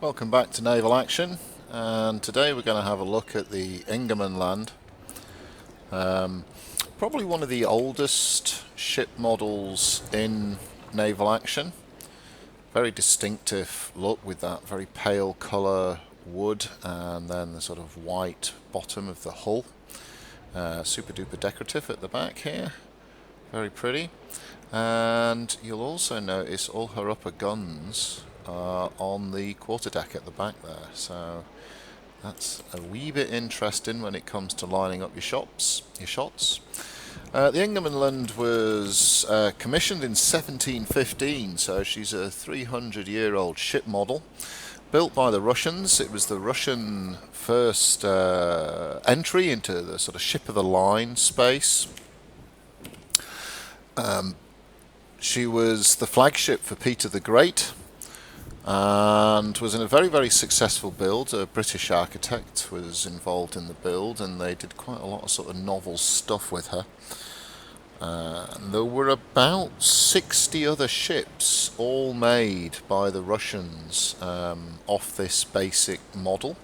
Welcome back to Naval Action, and today we're going to have a look at the Ingermanland. Probably one of the oldest ship models in Naval Action. Very distinctive look with that very pale colour wood and then the sort of white bottom of the hull. Super duper decorative at the back here, very pretty. And you'll also notice all her upper guns on the quarterdeck at the back there, so that's a wee bit interesting when it comes to lining up your shots. The Ingermanland was commissioned in 1715, so she's a 300-year-old ship model, built by the Russians. It was the Russian first entry into the sort of ship of the line space. She was the flagship for Peter the Great, and was in a very successful build. A British architect was involved in the build, and they did quite a lot of sort of novel stuff with her. There were about 60 other ships, all made by the Russians off this basic model,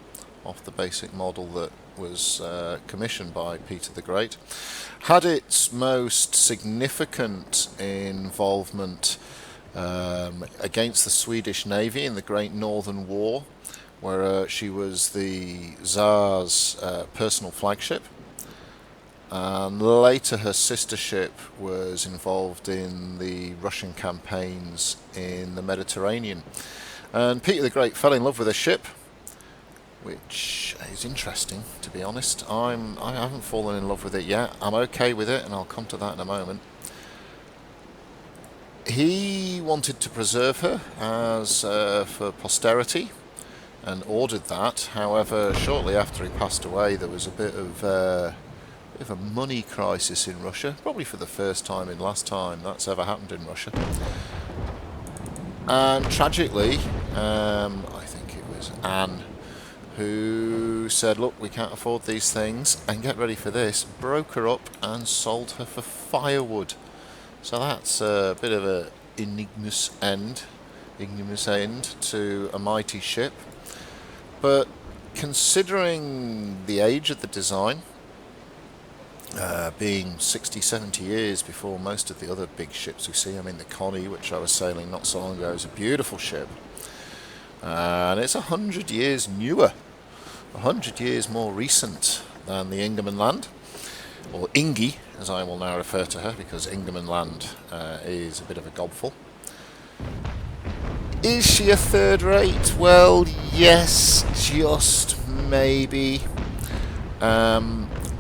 that was commissioned by Peter the Great. Had its most significant involvement against the Swedish Navy in the Great Northern War, where she was the Tsar's personal flagship, and later her sister ship was involved in the Russian campaigns in the Mediterranean. And Peter the Great fell in love with her ship, which is interesting, to be honest. I haven't fallen in love with it yet. I'm okay with it, and I'll come to that in a moment. He wanted to preserve her as for posterity, and ordered that. However, shortly after he passed away, there was a bit of a money crisis in Russia, probably for the first time in last time that's ever happened in Russia. And tragically, I think it was Anne who said, look, we can't afford these things, and get ready for this, broke her up and sold her for firewood. So that's a bit of an ignominious end to a mighty ship. But considering the age of the design, being 60-70 years before most of the other big ships we see, I mean the Connie, which I was sailing not so long ago, is a beautiful ship. And it's 100 years newer, 100 years more recent than the Ingermanland, or Ingie, as I will now refer to her, because Ingermanland is a bit of a gobful. Is she a third rate? Well, yes, just maybe.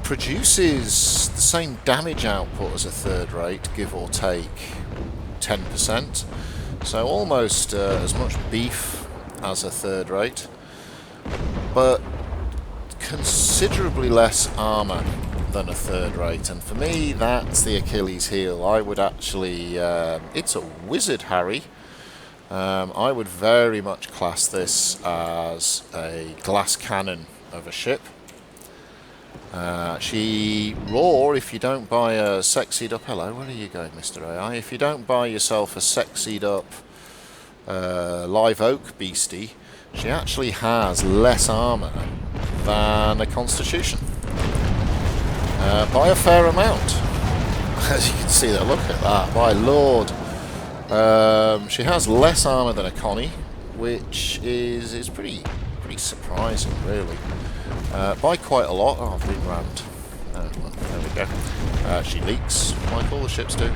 Produces the same damage output as a third rate, give or take 10%, so almost as much beef as a third rate, but considerably less armour than a third rate, and for me that's the Achilles heel. I would actually, it's a wizard, Harry. I would very much class this as a glass cannon of a ship. She roar if you don't buy a sexied up. Hello, where are you going, Mr. AI? If you don't buy yourself a sexied up live oak beastie, she actually has less armour than a Constitution. By a fair amount. As you can see there, look at that, my lord. She has less armour than a Connie, which is pretty surprising, really. By quite a lot. Oh, I've been rammed. Oh, well, there we go. She leaks, like all the ships do.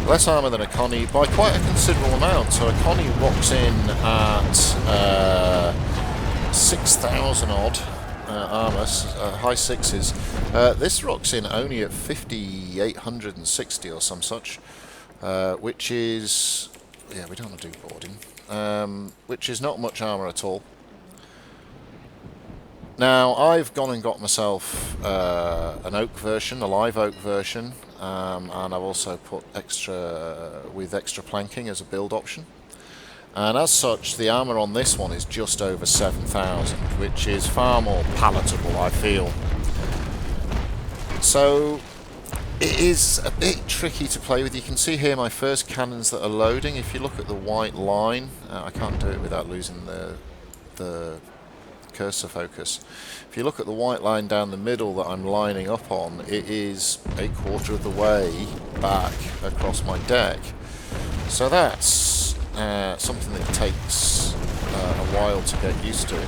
Less armour than a Connie by quite a considerable amount. So a Connie rocks in at 6,000 odd armour, high sixes. This rocks in only at 5,860 or some such, which is, yeah, we don't want to do boarding, which is not much armour at all. Now, I've gone and got myself an oak version, a live oak version, and I've also put extra planking as a build option. And as such, the armour on this one is just over 7,000, which is far more palatable, I feel. So, It is a bit tricky to play with. You can see here my first cannons that are loading. If you look at the white line, I can't do it without losing the cursor focus. If you look at the white line down the middle that I'm lining up on, it is a quarter of the way back across my deck. So that's something that takes a while to get used to.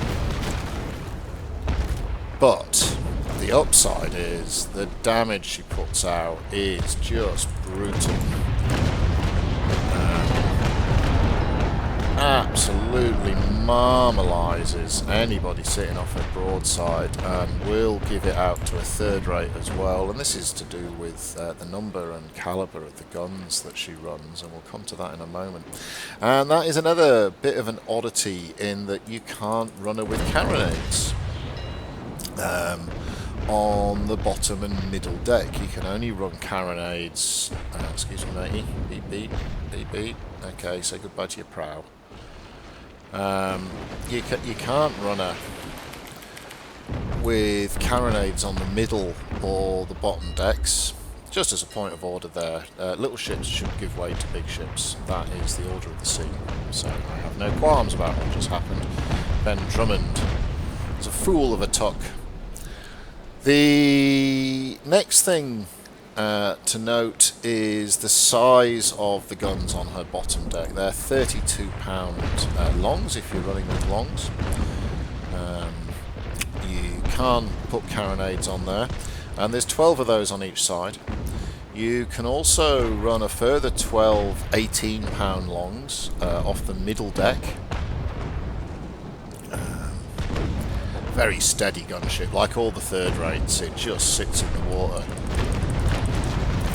But the upside is the damage she puts out is just brutal. Absolutely marmalises anybody sitting off her broadside, and will give it out to a third rate as well. And this is to do with the number and calibre of the guns that she runs, and we'll come to that in a moment. And that is another bit of an oddity in that you can't run her with carronades. On the bottom and middle deck, you can only run carronades. Excuse me, matey. Beep beep, beep beep. Okay, say goodbye to your prow. You can't run her with carronades on the middle or the bottom decks. Just as a point of order there, little ships should give way to big ships. That is the order of the sea. So I have no qualms about what just happened. Ben Drummond was a fool of a tuck. The next thing to note is the size of the guns on her bottom deck. They're 32 pound longs if you're running with longs. You can't put carronades on there, and there's 12 of those on each side. You can also run a further 12 18 pound longs off the middle deck. Very steady gunship, like all the third rates. It just sits in the water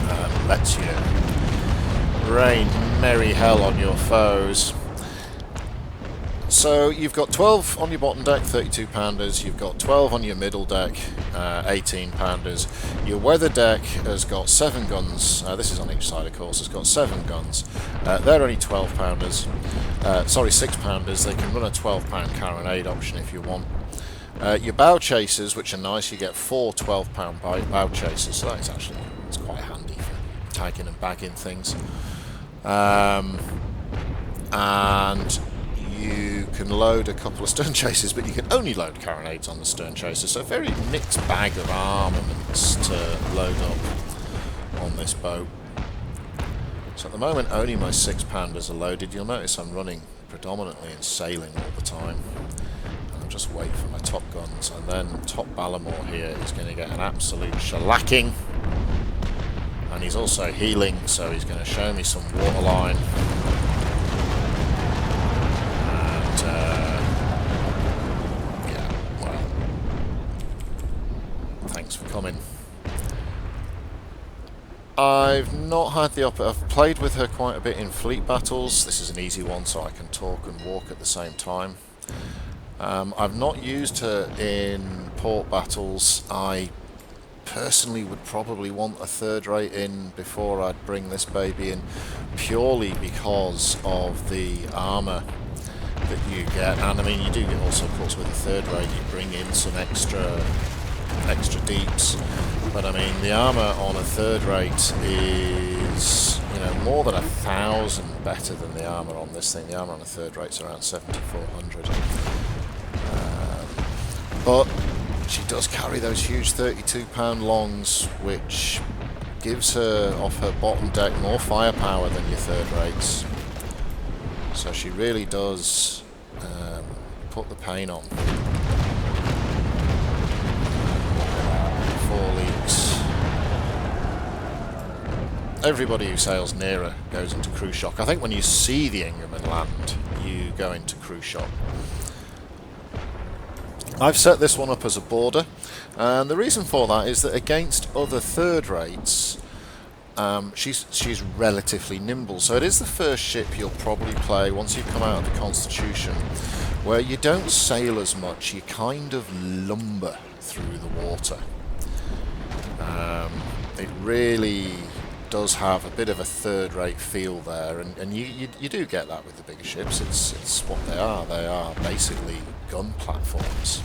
and lets you rain merry hell on your foes. So you've got 12 on your bottom deck, 32 pounders. You've got 12 on your middle deck, 18 pounders. Your weather deck has got 7 guns. This is on each side, of course. It's got 7 guns. They're only 12 pounders. Sorry, 6 pounders. They can run a 12 pound carronade option if you want. Your bow chasers, which are nice, you get 4 12-pound bow chasers, so that's actually it's quite handy for tagging and bagging things. And you can load a couple of stern chasers, but you can only load carronades on the stern chaser, so a very mixed bag of armaments to load up on this boat. So at the moment, only my 6-pounders are loaded. You'll notice I'm running predominantly in sailing all the time. Just wait for my top guns, and then top Ballamore here is going to get an absolute shellacking, and he's also healing, so he's going to show me some waterline. And yeah, well, thanks for coming. I've not had the I've played with her quite a bit in fleet battles. This is an easy one, so I can talk and walk at the same time. I've not used her in port battles. I personally would probably want a third rate in before I'd bring this baby in, purely because of the armour that you get. And I mean, you do get also, of course, with a third rate, you bring in some extra deeps. But I mean, the armour on a third rate is, you know, more than 1,000 better than the armour on this thing. The armour on a third rate's around 7,400. But she does carry those huge 32-pound longs, which gives her, off her bottom deck, more firepower than your third rates. So she really does put the pain on. 4 leaks. Everybody who sails near her goes into cruise shock. I think when you see the Ingermanland, you go into cruise shock. I've set this one up as a border, and the reason for that is that against other third rates, she's relatively nimble. So it is the first ship you'll probably play once you've come out of the Constitution, where you don't sail as much, you kind of lumber through the water. It really does have a bit of a third-rate feel there, and you do get that with the bigger ships. It's what they are. They are basically gun platforms.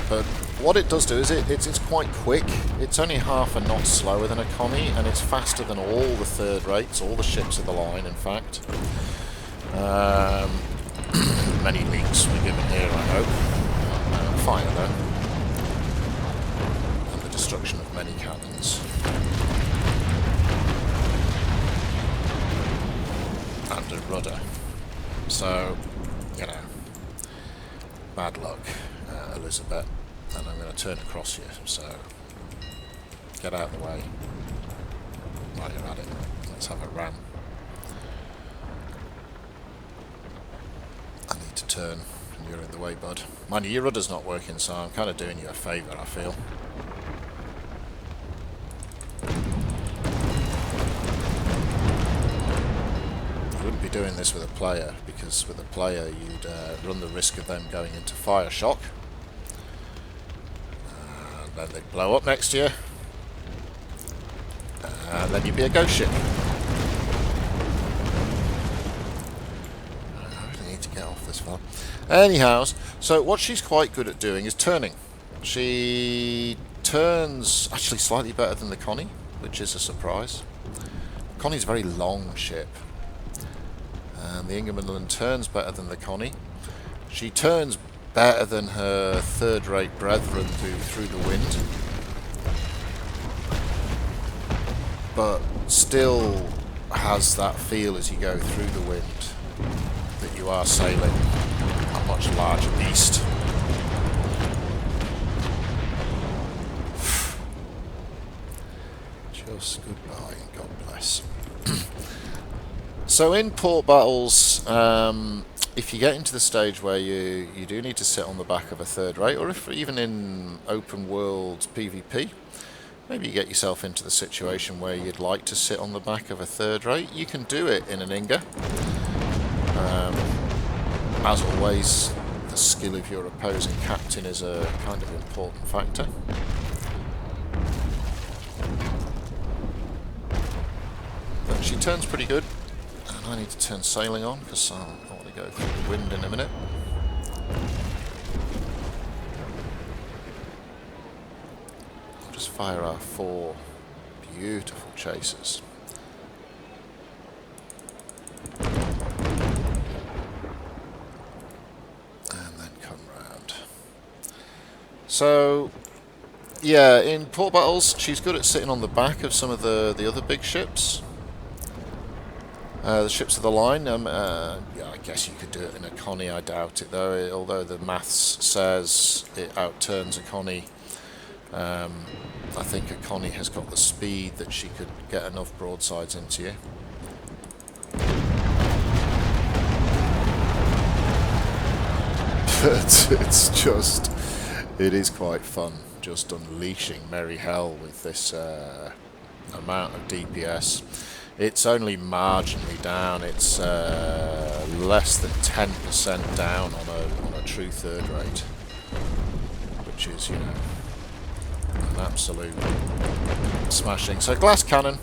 But what it does do is it's quite quick. It's only half a knot slower than a Connie, and it's faster than all the third rates, all the ships of the line, in fact. Many leaks were given here, I hope. Fire, though. And the destruction of many cannons. And a rudder. So, you know, bad luck, Elizabeth. And I'm going to turn across here, so get out of the way while you're at it. Let's have a ram. I need to turn, and you're in the way, bud. Mind you, your rudder's not working, so I'm kind of doing you a favour, I feel. You wouldn't be doing this with a player, because with a player you'd run the risk of them going into fire shock. Then they'd blow up next to you, and then you'd be a ghost ship. I really need to get off this far. Anyhow, so what she's quite good at doing is turning. She turns actually slightly better than the Connie, which is a surprise. Connie's a very long ship, and the Ingermanland turns better than the Connie. She turns better than her third-rate brethren through the wind, but still has that feel as you go through the wind that you are sailing a much larger beast. Just goodbye and God bless. So in port battles, if you get into the stage where you do need to sit on the back of a third rate, or if even in open world PvP, maybe you get yourself into the situation where you'd like to sit on the back of a third rate, you can do it in an Inge. As always, the skill of your opposing captain is a kind of important factor. But she turns pretty good, and I need to turn sailing on because I want to go through the wind in a minute. I'll just fire our 4 beautiful chasers. And then come round. So, yeah, in port battles, she's good at sitting on the back of some of the other big ships. The ships of the line, yeah, I guess you could do it in a Connie, I doubt it though, although the maths says it outturns a Connie. I think a Connie has got the speed that she could get enough broadsides into you. But it's just, it is quite fun just unleashing merry hell with this amount of DPS. It's only marginally down. It's less than 10% down on a true third rate, which is, you know, an absolute smashing. So glass cannon.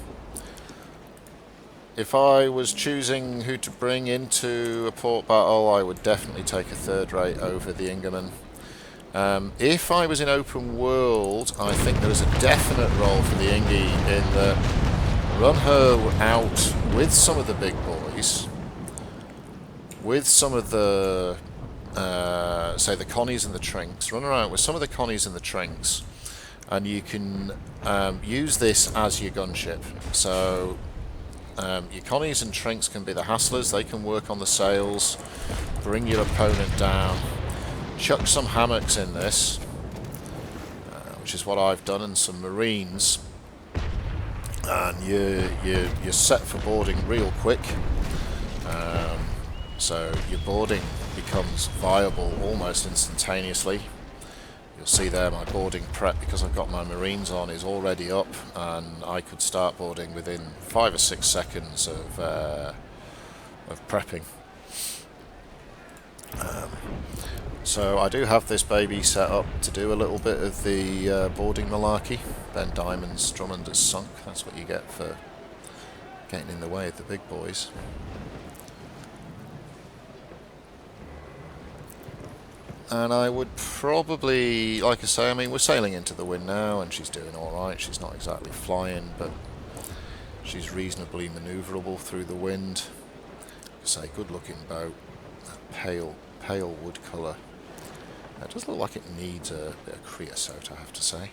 If I was choosing who to bring into a port battle, I would definitely take a third rate over the Ingerman. If I was in open world, I think there is a definite role for the Ingie in that run her out with some of the big boys, with some of the, say, the Connies and the Trinks. Run her out with some of the Connies and the Trinks, and you can use this as your gunship. So your Connies and Trinks can be the hasslers. They can work on the sails, bring your opponent down, chuck some hammocks in this, which is what I've done, and some Marines. And you're set for boarding real quick, so your boarding becomes viable almost instantaneously. You'll see there my boarding prep, because I've got my Marines on, is already up, and I could start boarding within 5 or 6 seconds of prepping. So I do have this baby set up to do a little bit of the boarding malarkey. Ben Diamond's Drummond has sunk. That's what you get for getting in the way of the big boys. And I would probably, like I say, I mean, we're sailing into the wind now, and she's doing alright. She's not exactly flying, but she's reasonably manoeuvrable through the wind. Like I say, good looking boat. That pale wood colour. It does look like it needs a bit of creosote, I have to say.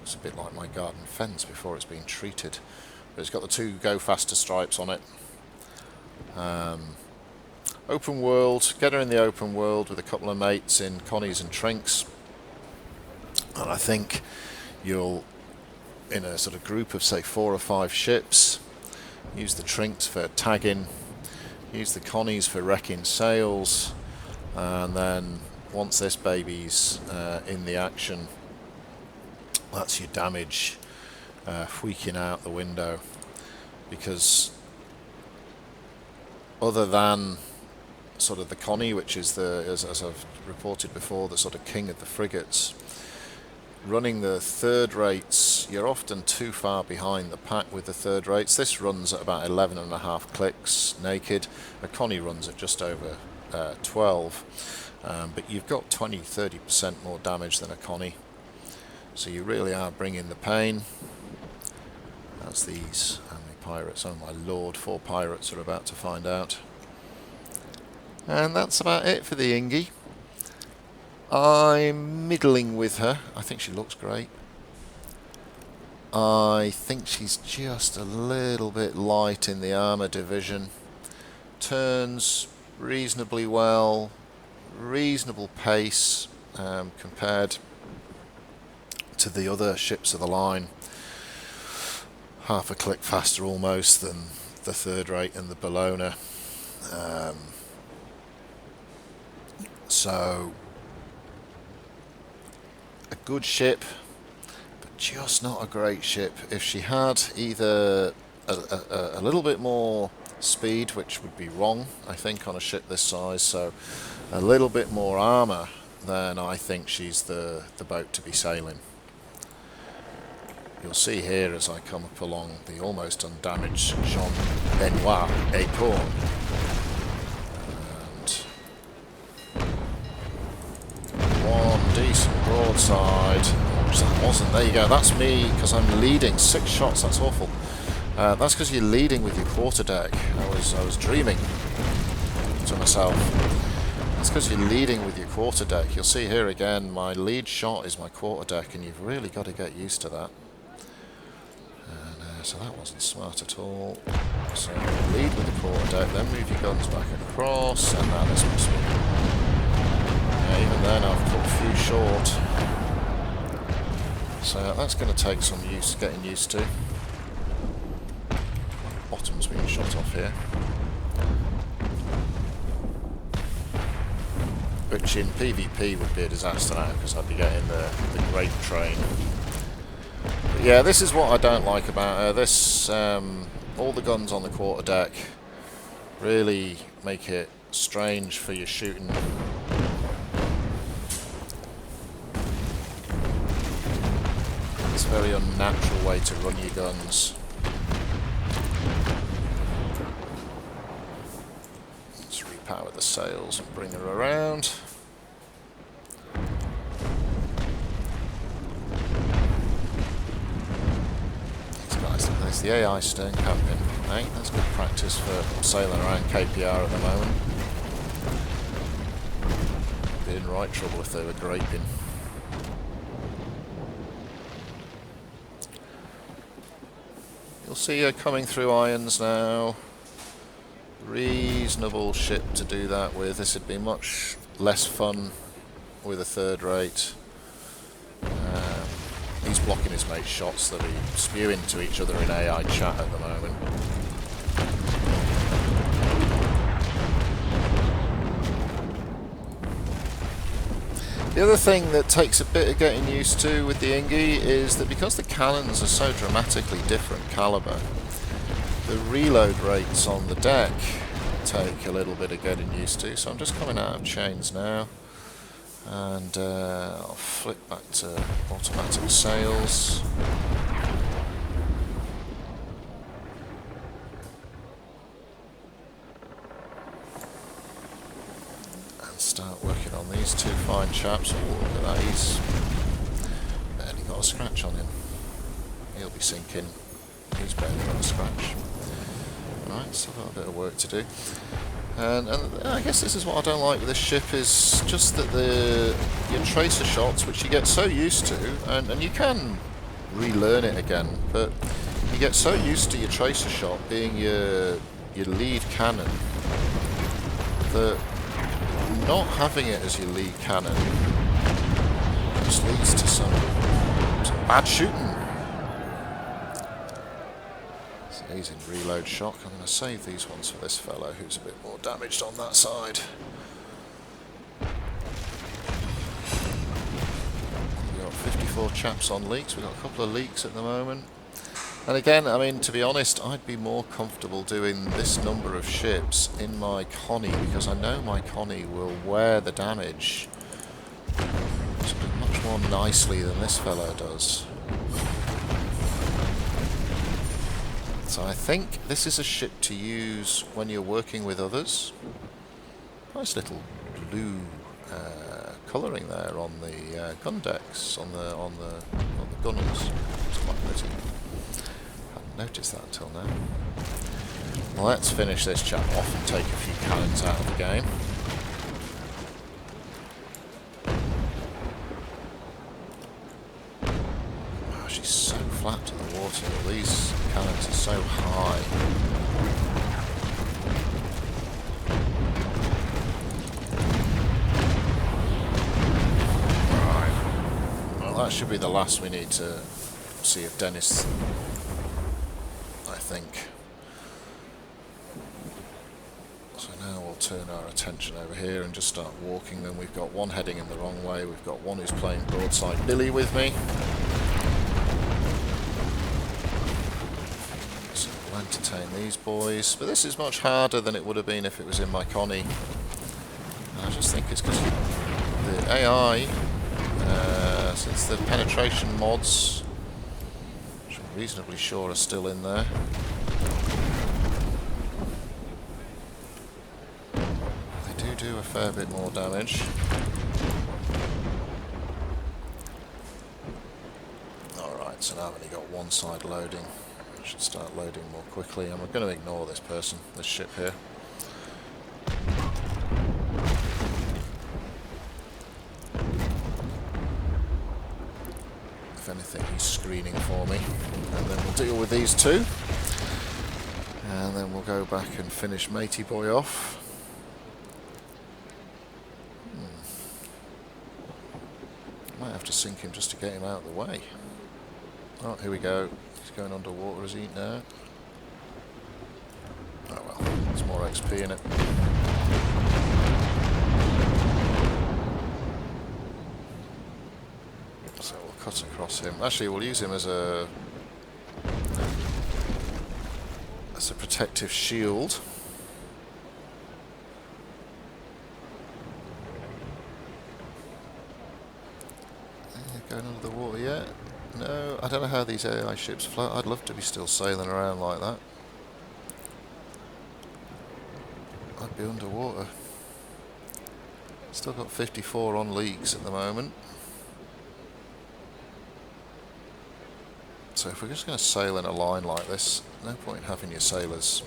It's a bit like my garden fence before it's been treated. But it's got the 2 go faster stripes on it. Open world, get her in the open world with a couple of mates in Connies and Trinks, and I think you'll, in a sort of group of say 4 or 5 ships, use the Trinks for tagging, use the Connies for wrecking sails, and then once this baby's in the action, that's your damage wheeking out the window, because other than sort of the Connie, which is the, as I've reported before, the sort of king of the frigates, running the third rates, you're often too far behind the pack with the third rates. This runs at about 11.5 clicks naked. A Connie runs at just over 12, but you've got 20-30% more damage than a Connie, so you really are bringing the pain. That's these, how many pirates? Oh my lord, 4 pirates are about to find out. And that's about it for the Ingie. I'm middling with her. I think she looks great. I think she's just a little bit light in the armour division. Turns reasonably well, reasonable pace compared to the other ships of the line. Half a click faster almost than the third rate and the Bellona. So, a good ship, but just not a great ship. If she had either a little bit more speed, which would be wrong, I think, on a ship this size, so a little bit more armour, then I think she's the boat to be sailing. You'll see here as I come up along the almost undamaged Jean-Benoit Acorn. One decent broadside, which that wasn't. There you go, that's me, because I'm leading. 6 shots, that's awful. That's because you're leading with your quarterdeck. I was dreaming to myself. That's because you're leading with your quarterdeck. You'll see here again, my lead shot is my quarterdeck, and you've really got to get used to that. And, so that wasn't smart at all. So lead with the quarterdeck, then move your guns back across, and now this must be. Even then I've put a few short, so that's going to take some getting used to. Bottom's being shot off here, which in PvP would be a disaster now, because I'd be getting the grape train. But yeah, this is what I don't like about her. This, all the guns on the quarterdeck really make it strange for your shooting. It's a very unnatural way to run your guns. Let's repower the sails and bring her around. These guys, there's the AI stern captain. Hey, that's good practice for sailing around KPR at the moment. Be in right trouble if they were graping. You'll see her coming through irons now. Reasonable ship to do that with. This would be much less fun with a third rate. He's blocking his mate's shots that are spewing to each other in AI chat at the moment. The other thing that takes a bit of getting used to with the Ingie is that because the cannons are so dramatically different caliber, the reload rates on the deck take a little bit of getting used to. So I'm just coming out of chains now, and I'll flip back to automatic sails. And Let's start working on these two fine chaps. Oh, look at that, he's barely got a scratch on him. He'll be sinking. He's barely got a scratch. Right, so I've got a bit of work to do. And I guess this is what I don't like with this ship, is just that your tracer shots, which you get so used to, and you can relearn it again, but you get so used to your tracer shot being your lead cannon that not having it as your lead cannon just leads to some bad shooting. So he's in reload shock. I'm going to save these ones for this fellow who's a bit more damaged on that side. We've got 54 chaps on leaks. We've got a couple of leaks at the moment. And again, I mean, to be honest, I'd be more comfortable doing this number of ships in my Connie, because I know my Connie will wear the damage much more nicely than this fellow does. So I think this is a ship to use when you're working with others. Nice little blue colouring there on the gun decks, on the gunnels. It's quite pretty. Noticed that until now. Well, let's finish this chap off and take a few cannons out of the game. Oh, she's so flat to the water. These cannons are so high. Right. Well, that should be the last we need to see if Dennis, I think. So now we'll turn our attention over here and just start walking them. We've got one heading in the wrong way. We've got one who's playing broadside Billy with me. So we'll entertain these boys. But this is much harder than it would have been if it was in my Connie. And I just think it's because the AI, since the penetration mods, reasonably sure are still in there. They do a fair bit more damage. Alright, so now I've only got one side loading. I should start loading more quickly. I'm going to ignore this person, this ship here. If anything, he's screening for me. And then we'll deal with these two. And then we'll go back and finish Matey Boy off. Might have to sink him just to get him out of the way. Oh, here we go. He's going underwater, is he now? Oh well, there's more XP in it. So we'll cut across him. Actually, we'll use him as a protective shield. Going under the water yet? No, I don't know how these AI ships float. I'd love to be still sailing around like that. I'd be underwater. Still got 54 on leaks at the moment. So if we're just going to sail in a line like this, no point in having your sailors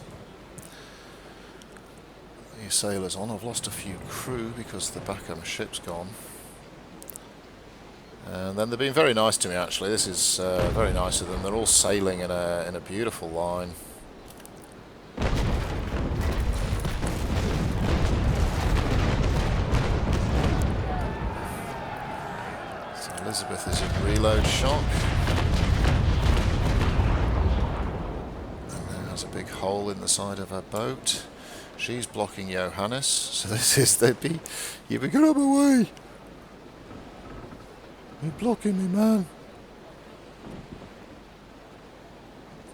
on. I've lost a few crew because the back of my ship's gone. And then they've been very nice to me, actually. This is very nice of them. They're all sailing in a beautiful line. So Elizabeth is in reload shock. And there's a big hole in the side of her boat. She's blocking Johannes. So this is you be get up away. You're blocking me, man.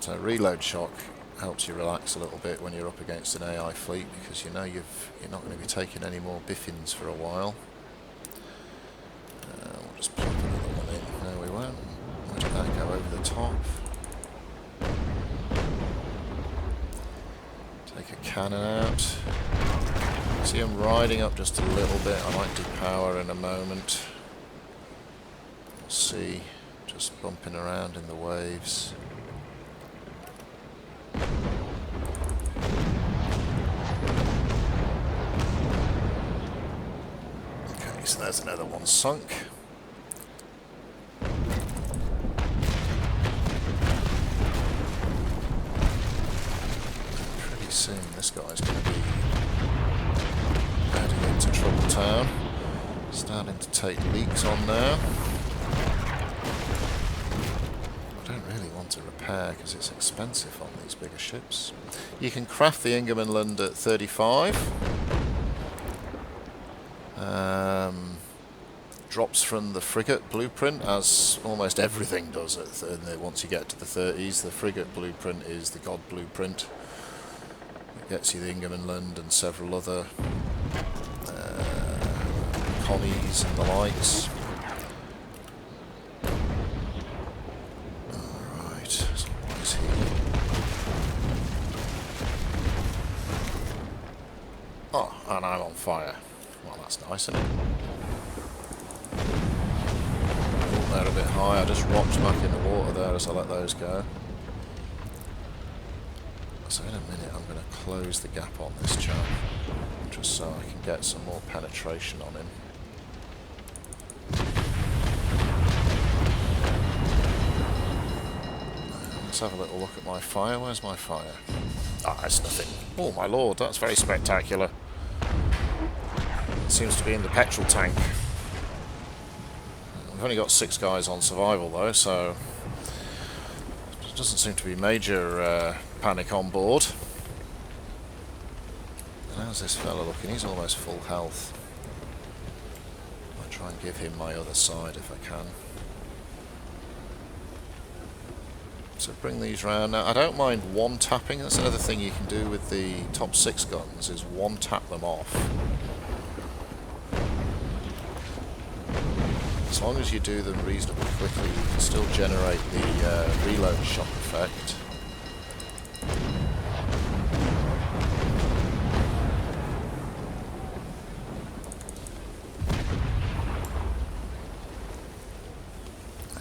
So reload shock helps you relax a little bit when you're up against an AI fleet, because you know you're not going to be taking any more biffins for a while. We'll just plop another one in. No, we won't. Where did that go? Over the top. Take a cannon out. See him riding up just a little bit. I might depower in a moment. We'll see. Just bumping around in the waves. Okay, so there's another one sunk. Pretty soon this guy's going to be heading into Trouble Town. Starting to take leaks on now. I don't really want to repair because it's expensive on these bigger ships. You can craft the Ingermanland at 35. Drops from the frigate blueprint, as almost everything does once you get to the 30s. The frigate blueprint is the god blueprint. It gets you the Ingermanland and several other connies and the likes. Alright, so what is he? Oh, and I'm on fire. Well, that's nice, isn't it? Oh, they're a bit high. I just rocked back in the water there as I let those go. So in a minute I'm going to close the gap on this chap, just so I can get some more penetration on him. Let's have a little look at my fire. Where's my fire? Ah, it's nothing. Oh my lord, that's very spectacular. It seems to be in the petrol tank. We've only got 6 guys on survival though, so there doesn't seem to be major panic on board. How's this fella looking? He's almost full health. I'll try and give him my other side if I can. So bring these round. Now I don't mind one tapping. That's another thing you can do with the top 6 guns, is one tap them off. As long as you do them reasonably quickly, you can still generate the reload shock effect.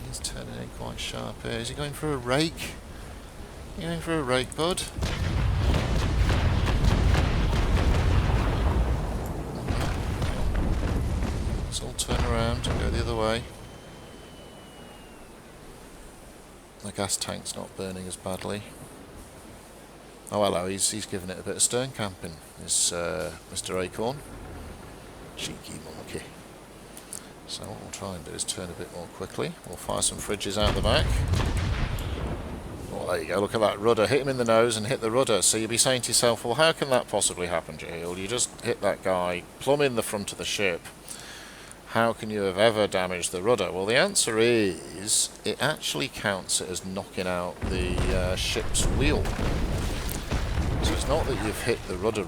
He's turning in quite sharp here. Is he going for a rake? Are you going for a rake, bud? Let's all turn around and go the other way. The gas tank's not burning as badly. Oh hello, he's giving it a bit of stern camping, is Mr. Acorn. Cheeky monkey. So what we'll try and do is turn a bit more quickly. We'll fire some fridges out the back. Oh, there you go, look at that rudder. Hit him in the nose and hit the rudder. So you'll be saying to yourself, well, how can that possibly happen, Jeheil? You just hit that guy plumb in the front of the ship. How can you have ever damaged the rudder? Well, the answer is, it actually counts it as knocking out the ship's wheel. So it's not that you've hit the rudder,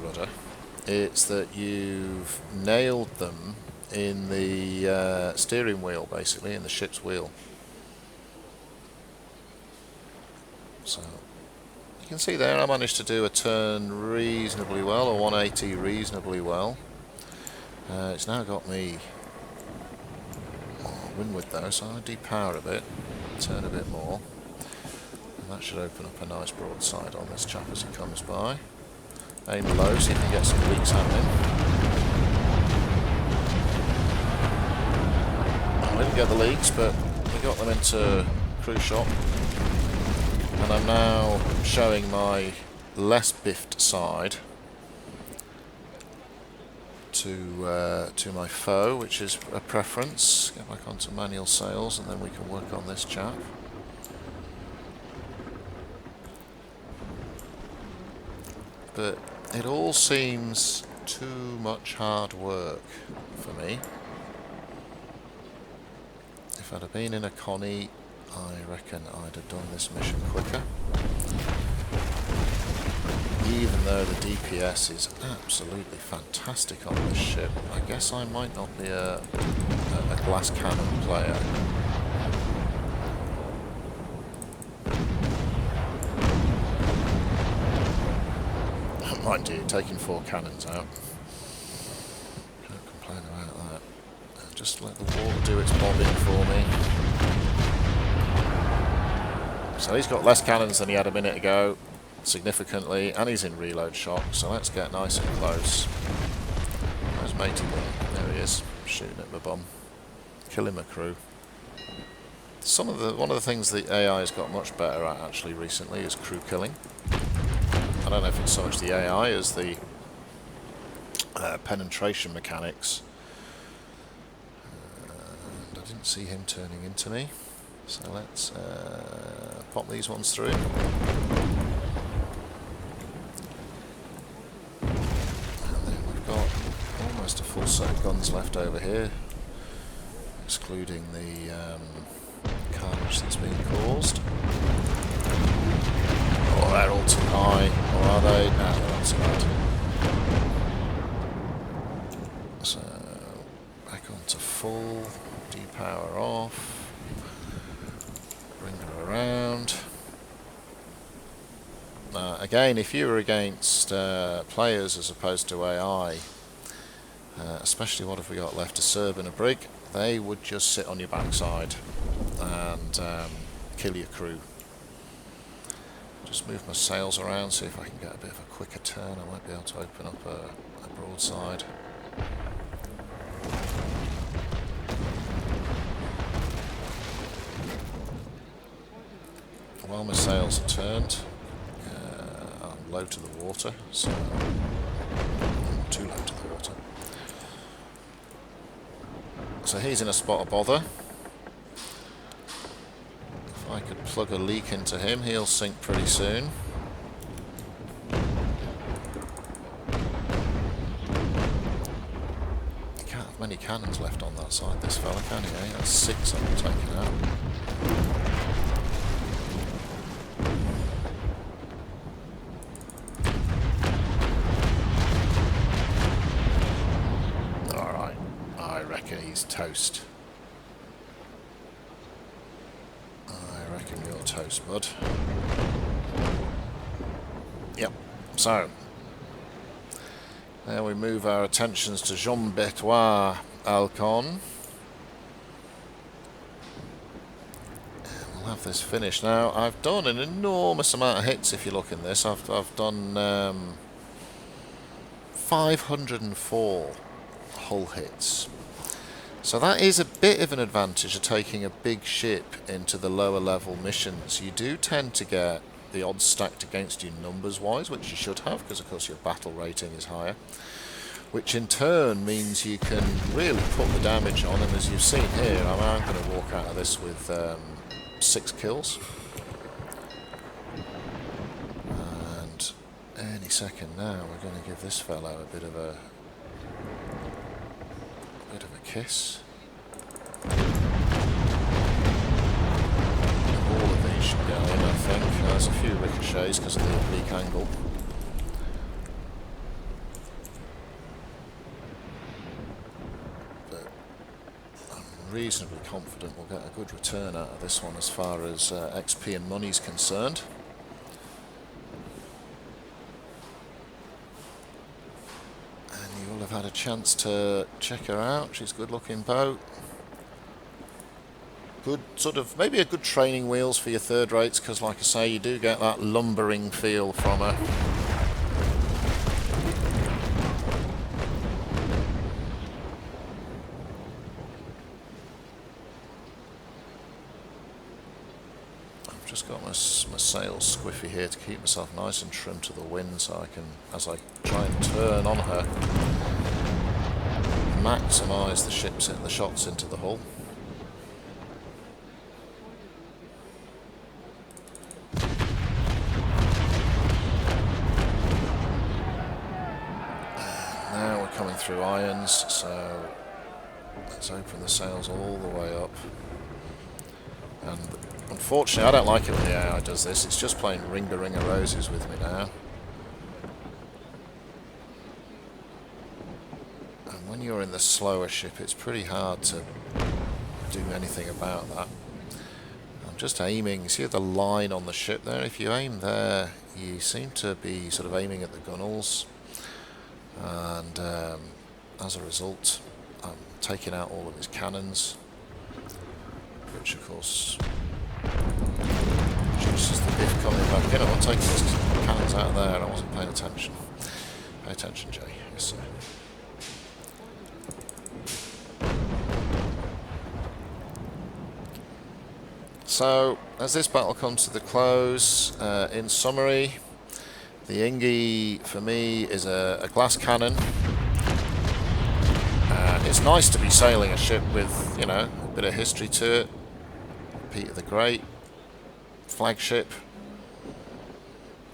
it's that you've nailed them in the steering wheel, basically, in the ship's wheel. So you can see there I managed to do a turn reasonably well, a 180 reasonably well. It's now got me windward though, so I'll depower a bit, turn a bit more, and that should open up a nice broadside on this chap as he comes by. Aim low so you can get some leaks happening. I didn't get the leaks, but we got them into cruise shot, and I'm now showing my less biffed side to my foe, which is a preference. Get back onto manual sails and then we can work on this chap. But it all seems too much hard work for me. If I'd have been in a connie, I reckon I'd have done this mission quicker. Even though the DPS is absolutely fantastic on this ship, I guess I might not be a glass cannon player. Mind you, taking 4 cannons out. Just let the water do its bobbing for me. So he's got less cannons than he had a minute ago, significantly, and he's in reload shock, so let's get nice and close. Where's matey bum? There he is, shooting at my bum. Killing my crew. One of the things the AI has got much better at actually recently is crew killing. I don't know if it's so much the AI as the penetration mechanics. And I didn't see him turning into me, so let's pop these ones through. And then we've got almost a full set of guns left over here, excluding the carnage that's being caused. Oh, they're all too high, or are they? No, they're not too bad. So, back onto full, depower off, bring her around. Again, if you were against players as opposed to AI, especially what have we got left, a Serb and a brig, they would just sit on your backside and kill your crew. Just move my sails around, see if I can get a bit of a quicker turn. I might be able to open up a broadside. While my sails are turned, I'm low to the water, so I'm too low to the water. So he's in a spot of bother. If I could plug a leak into him, he'll sink pretty soon. You can't have many cannons left on that side, this fella, can you? Eh? That's 6 I'm taking out. Alright, I reckon he's toast. I reckon you're toast, bud. Yep, so now we move our attentions to Jean-Bertois Alcon. We'll have this finished. Now, I've done an enormous amount of hits if you look in this. I've done 504 hull hits. So that is a bit of an advantage of taking a big ship into the lower level missions. You do tend to get the odds stacked against you numbers wise, which you should have, because of course your battle rating is higher, which in turn means you can really put the damage on. And as you've seen here, I'm going to walk out of this with 6 kills, and any second now we're going to give this fellow a bit of a kiss. All of these should go in, I think. There's a few ricochets because of the oblique angle. But I'm reasonably confident we'll get a good return out of this one as far as XP and money's concerned. I've had a chance to check her out. She's a good looking boat. Good sort of, maybe a good training wheels for your third rates, because like I say, you do get that lumbering feel from her. I've just got my sails squiffy here to keep myself nice and trim to the wind, so I can, as I try and turn on her, maximise the shots into the hull. Now we're coming through irons, so let's open the sails all the way up. And unfortunately, I don't like it when the AI does this. It's just playing ring-a-ring-a-roses with me now. When you're in the slower ship, it's pretty hard to do anything about that. I'm just aiming. You see the line on the ship there? If you aim there, you seem to be sort of aiming at the gunnels, and as a result, I'm taking out all of his cannons, which of course reduces the biff coming back in. I'm taking his cannons out of there. I wasn't paying attention. Pay attention, Jay. Yes, sir. So, as this battle comes to the close, in summary, the Ingie, for me, is a glass cannon. It's nice to be sailing a ship with, you know, a bit of history to it. Peter the Great, flagship,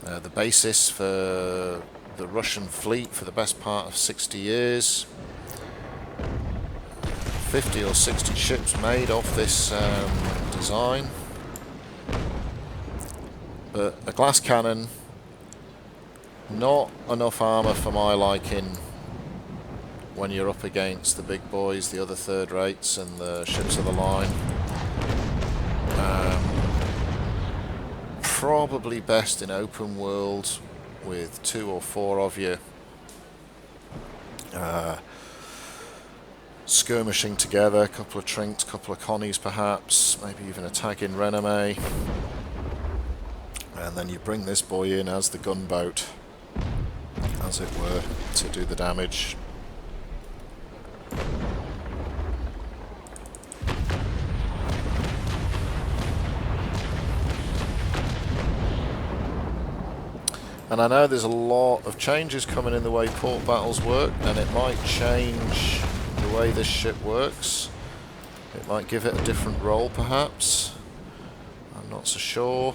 the basis for the Russian fleet for the best part of 60 years. 50 or 60 ships made off this design. But a glass cannon, not enough armour for my liking when you're up against the big boys, the other third rates and the ships of the line. Probably best in open world with 2 or 4 of you skirmishing together, a couple of trinks, a couple of connies perhaps, maybe even a tag in Renommée. And then you bring this boy in as the gunboat, as it were, to do the damage. And I know there's a lot of changes coming in the way port battles work, and it might change the way this ship works. It might give it a different role perhaps. I'm not so sure.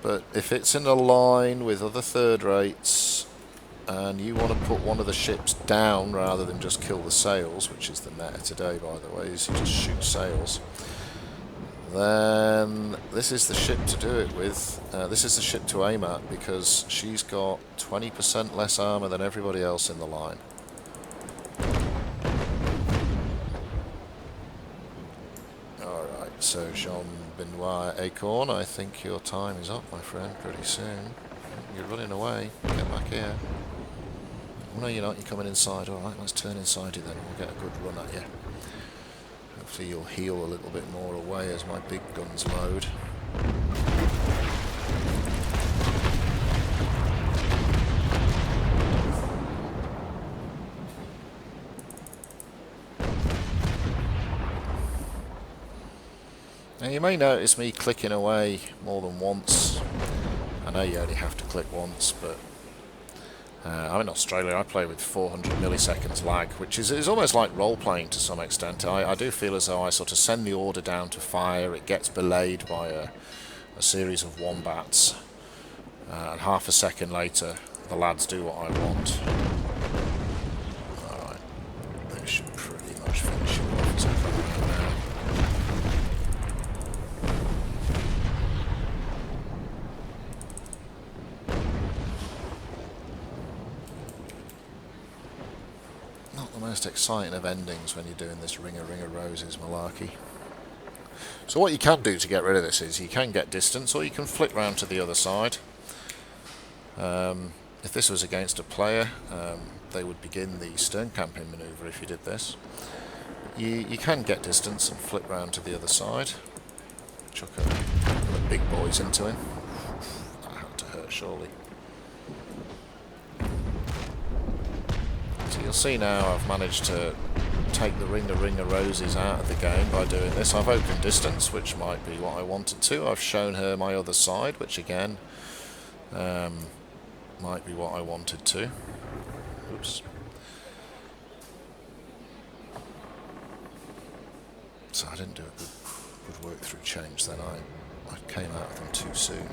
But if it's in a line with other third rates and you want to put one of the ships down rather than just kill the sails, which is the meta today by the way, is you just shoot sails, then this is the ship to do it with. This is the ship to aim at, because she's got 20% less armour than everybody else in the line. Alright, so Jean-Benoit Acorn, I think your time is up, my friend, pretty soon. You're running away. Get back here. Oh, no, you're not. You're coming inside. Alright, let's turn inside you then. We'll get a good run at you. Hopefully you'll heal a little bit more away as my big guns load. Now you may notice me clicking away more than once. I know you only have to click once, but I'm in Australia. I play with 400 milliseconds lag, which is almost like role-playing to some extent. I do feel as though I sort of send the order down to fire, it gets belayed by a series of wombats, and half a second later the lads do what I want. Alright, they should pretty much finish it off as I come around now. Most exciting of endings when you're doing this ring of roses malarkey. So what you can do to get rid of this is you can get distance, or you can flick round to the other side. If this was against a player, they would begin the stern camping manoeuvre if you did this. You can get distance and flip round to the other side. Chuck a couple of big boys into him. That had to hurt surely. So you'll see now I've managed to take the ring of roses out of the game by doing this. I've opened distance, which might be what I wanted to. I've shown her my other side, which again might be what I wanted to. Oops. So I didn't do a good work through change then. I came out of them too soon.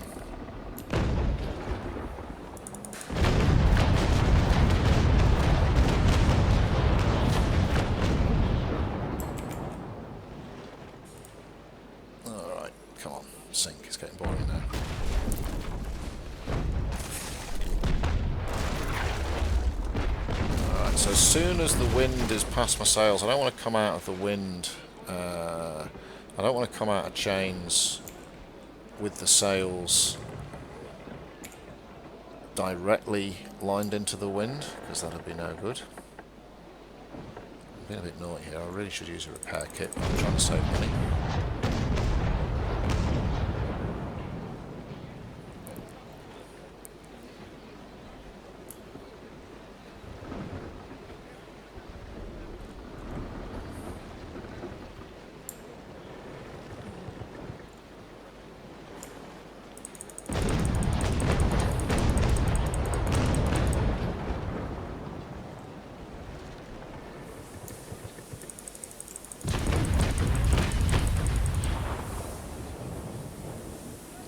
Come on, sink, it's getting boring now. Alright, so as soon as the wind is past my sails, I don't want to come out of the wind, I don't want to come out of chains with the sails directly lined into the wind, because that'd be no good. I'm being a bit naughty here. I really should use a repair kit, but I'm trying to save money.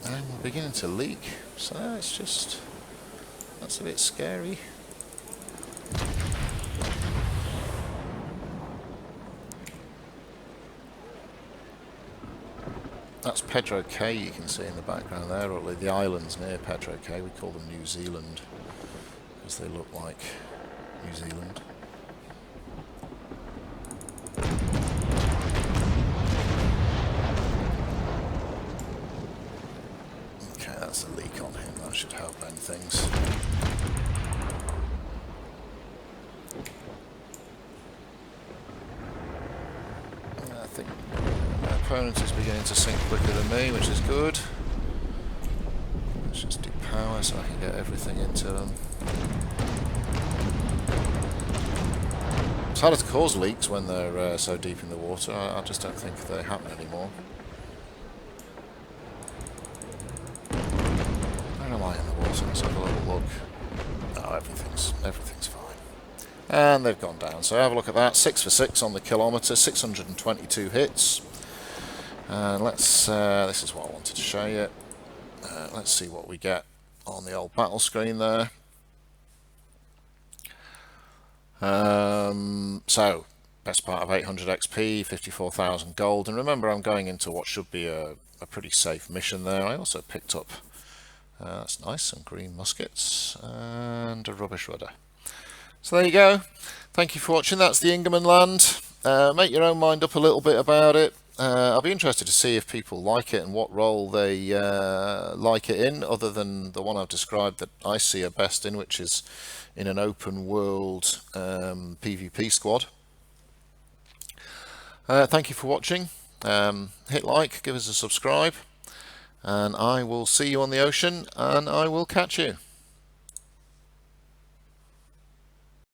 And we're beginning to leak, so it's just, that's a bit scary. That's Pedro Cay you can see in the background there, or the islands near Pedro Cay. We call them New Zealand because they look like New Zealand. Okay, that's a leak on him. That should help end things. I think my opponent is beginning to sink quicker than me, which is good. Let's just do power so I can get everything into them. It's harder to cause leaks when they're so deep in the water. I just don't think they happen anymore. Where am I in the water? Let's have a little look. Oh, everything's fine. And they've gone down. So have a look at that. 6 for 6 on the kilometre, 622 hits. And let's, this is what I wanted to show you. Let's see what we get on the old battle screen there. So, best part of 800 XP, 54,000 gold. And remember, I'm going into what should be a pretty safe mission there. I also picked up, that's nice, some green muskets and a rubbish rudder. So there you go. Thank you for watching. That's the Ingermanland. Make your own mind up a little bit about it. I'll be interested to see if people like it and what role they like it in, other than the one I've described that I see are best in, which is in an open world PvP squad. Thank you for watching. Hit like, give us a subscribe, and I will see you on the ocean, and I will catch you.